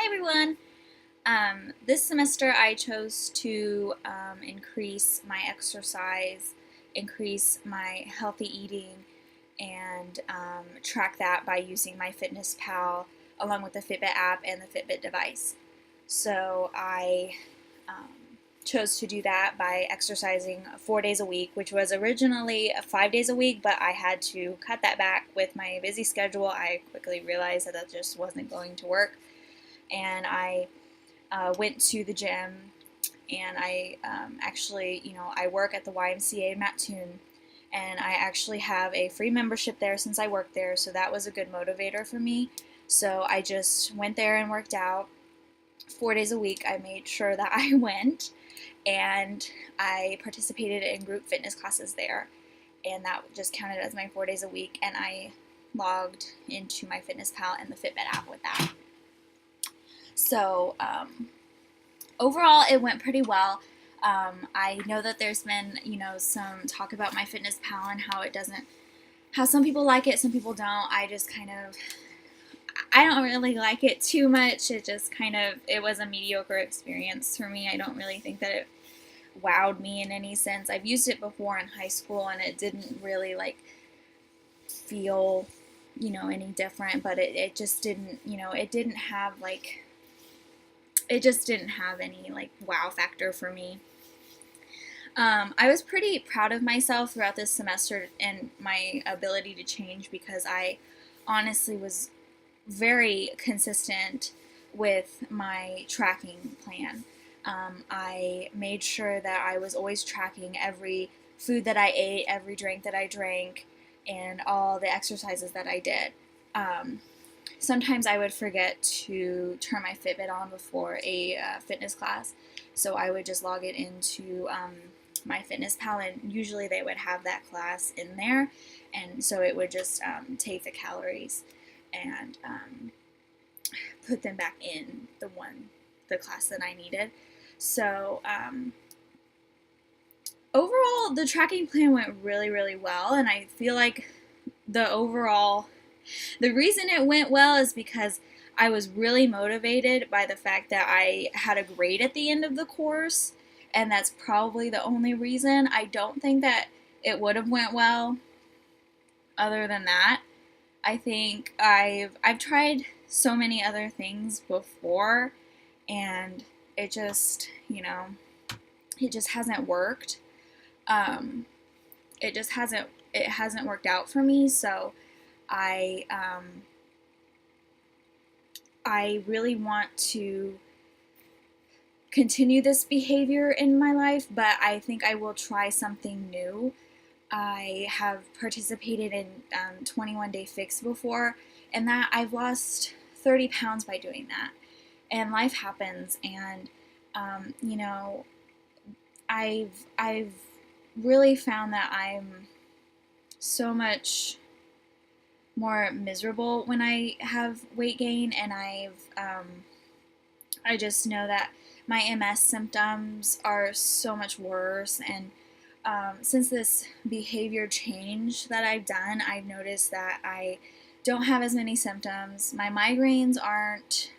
Hi everyone. This semester I chose to increase my exercise, increase my healthy eating, and track that by using MyFitnessPal along with the Fitbit app and the Fitbit device. So I um, chose to do that by exercising 4 days a week, which was originally 5 days a week, but I had to cut that back with my busy schedule. I quickly realized that that just wasn't going to work, and I went to the gym, and I actually, I work at the YMCA in Mattoon, and I actually have a free membership there since I work there, so that was a good motivator for me. So I just went there and worked out 4 days a week. I made sure that I went, and I participated in group fitness classes there, and that just counted as my 4 days a week, and I logged into MyFitnessPal and the Fitbit app with that. So overall, it went pretty well. I know that there's been, some talk about MyFitnessPal and how it doesn't, how some people like it, some people don't. I don't really like it too much. It was a mediocre experience for me. I don't really think that it wowed me in any sense. I've used it before in high school, and it didn't really feel, any different. But it just didn't, it just didn't have any wow factor for me. I was pretty proud of myself throughout this semester and my ability to change, because I honestly was very consistent with my tracking plan. I made sure that I was always tracking every food that I ate, every drink that I drank, and all the exercises that I did. Sometimes I would forget to turn my Fitbit on before a fitness class, so I would just log it into MyFitnessPal, and usually they would have that class in there, and so it would just take the calories and put them back in the class that I needed. So overall, the tracking plan went really, really well, and I feel like the reason it went well is because I was really motivated by the fact that I had a grade at the end of the course, and that's probably the only reason. I don't think that it would have went well other than that. I think I've tried so many other things before, and it just, it just hasn't worked. It hasn't worked out for me, so I I really want to continue this behavior in my life, but I think I will try something new. I have participated in 21 Day Fix before, and that I've lost 30 pounds by doing that. And life happens, and I've really found that I'm so much more miserable when I have weight gain, and I just know that my MS symptoms are so much worse. And since this behavior change that I've done, I've noticed that I don't have as many symptoms. My migraines aren't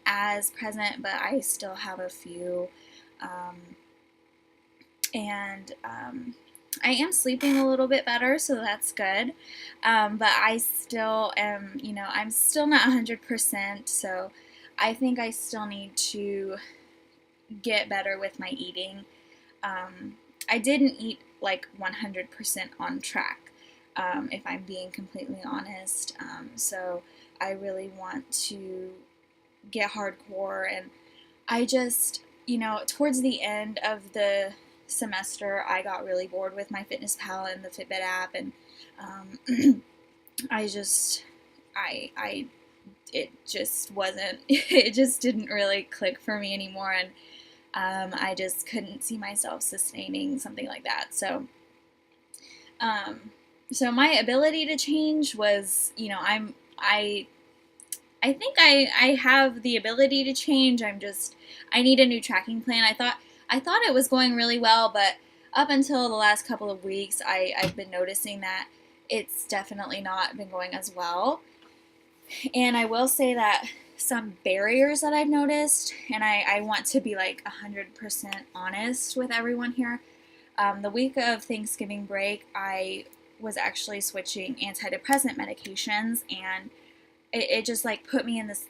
as present, but I still have a few. And I am sleeping a little bit better, so that's good. But I still am, I'm still not 100%, so I think I still need to get better with my eating. I didn't eat 100% on track, if I'm being completely honest. So I really want to get hardcore, and I just, towards the end of the semester, I got really bored with MyFitnessPal and the Fitbit app, and I just, it just wasn't, it just didn't really click for me anymore, and I just couldn't see myself sustaining something like that. So, so my ability to change was, I think I have the ability to change. I need a new tracking plan. I thought it was going really well, but up until the last couple of weeks, I've been noticing that it's definitely not been going as well. And I will say that some barriers that I've noticed, and I want to be like 100% honest with everyone here. The week of Thanksgiving break, I was actually switching antidepressant medications, and it just like put me in this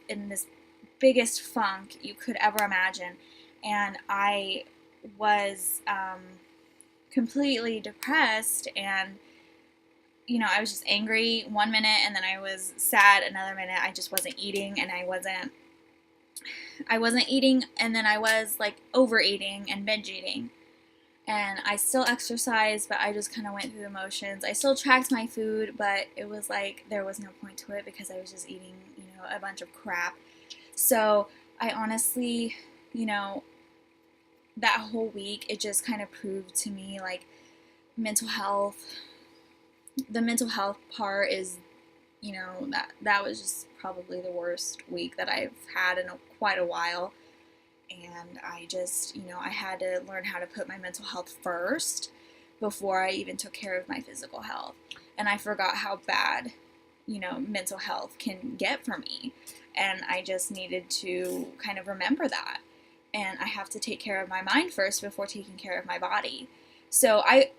biggest funk you could ever imagine, and I was completely depressed, and I was just angry one minute, and then I was sad another minute. I just wasn't eating, and I wasn't eating, and then I was like overeating and binge eating. And I still exercised, but I just kind of went through the motions. I still tracked my food, but it was like there was no point to it because I was just eating, a bunch of crap. So I honestly, you know, that whole week, it just kind of proved to me like mental health, the mental health part is, that was just probably the worst week that I've had in quite a while. And I just, I had to learn how to put my mental health first before I even took care of my physical health. And I forgot how bad, mental health can get for me. And I just needed to kind of remember that. And I have to take care of my mind first before taking care of my body. So I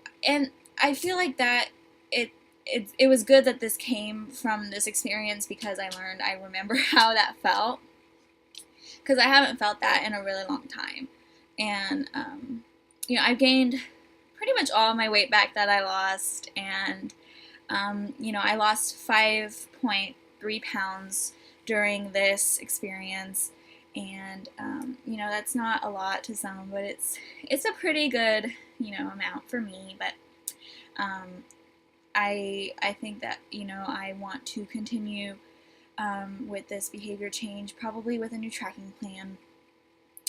feel like that it was good that this came from this experience because I remember how that felt, because I haven't felt that in a really long time. And, I've gained pretty much all my weight back that I lost. And, I lost 5.3 pounds during this experience. And, that's not a lot to some, but it's a pretty good, amount for me. But I think that, I want to continue with this behavior change, probably with a new tracking plan.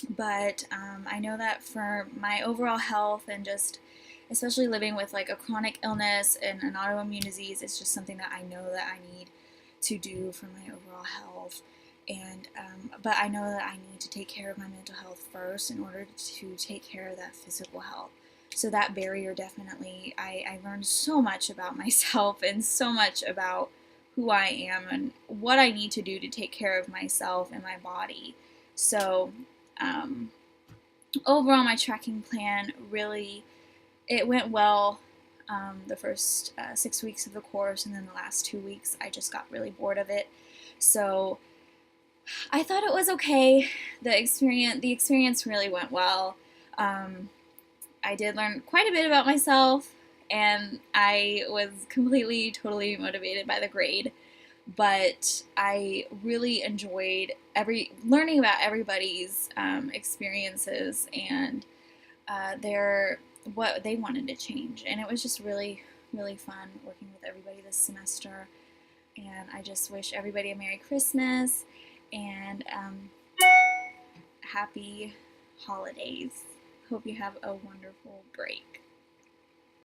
But I know that for my overall health and just especially living with like a chronic illness and an autoimmune disease, it's just something that I know that I need to do for my overall health. And but I know that I need to take care of my mental health first in order to take care of that physical health. So that barrier definitely, I learned so much about myself and so much about who I am and what I need to do to take care of myself and my body. So overall, my tracking plan really, it went well the first 6 weeks of the course, and then the last 2 weeks I just got really bored of it. So I thought it was okay. The experience really went well. I did learn quite a bit about myself, and I was completely, totally motivated by the grade. But I really enjoyed learning about everybody's experiences and what they wanted to change, and it was just really, really fun working with everybody this semester. And I just wish everybody a Merry Christmas and happy holidays. Hope you have a wonderful break.